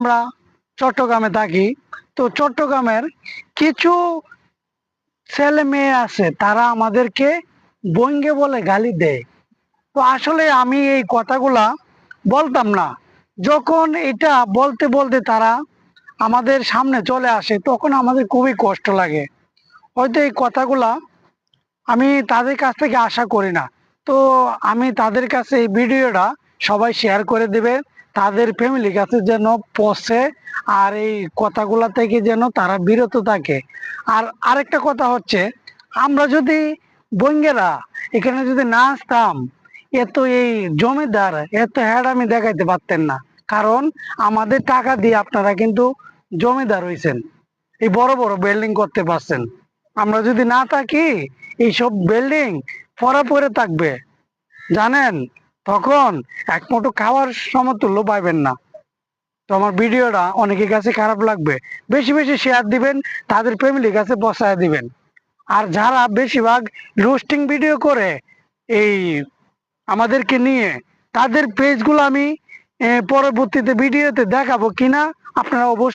আমরা চট্টগ্রামে থাকি। তো চট্টগ্রামের কিছু ছেলে মেয়ে আছে, তারা আমাদেরকে বঙ্গে বলে গালি দেয়। তো আসলে আমি এই কথাগুলা বলতাম না। যখন এটা বলতে বলতে তারা আমাদের সামনে চলে আসে, তখন আমাদের খুবই কষ্ট লাগে। হয়তো এই কথাগুলা আমি তাদের কাছ থেকে আশা করি না। তো আমি তাদের কাছে এই ভিডিওটা সবাই শেয়ার করে দেবে, তাদের ফ্যামিলির কাছে যেন পৌঁছে, আর এই কথাগুলা থেকে যেন তারা বিরত থাকে। আর আরেকটা কথা হচ্ছে, আমরা যদি বঙ্গেরা এখানে যদি না আসতাম, এত এই জমিদার এত হ্যাডামি দেখাইতে পারতেন না। কারণ আমাদের টাকা দিয়ে আপনারা কিন্তু জমিদার হইছেন, এই বড় বড় বিল্ডিং করতে পারছেন। আমরা যদি না থাকি, এইসব বিল্ডিং পড়া পড়ে থাকবে, জানেন, তখন এক মুঠো খাওয়ার সমতুল্য পাইবেন না। তো আমার ভিডিওটা অনেকের কাছে খারাপ লাগবে, বেশি বেশি শেয়ার দিবেন, তাদের ফ্যামিলির কাছে পৌঁছায় দিবেন। আর যারা বেশিরভাগ রোস্টিং ভিডিও করে এই আমাদেরকে নিয়ে, তাদের পেজগুলো আমি পরবর্তীতে ভিডিওতে দেখাবো কিনা, আপনারা অবশ্যই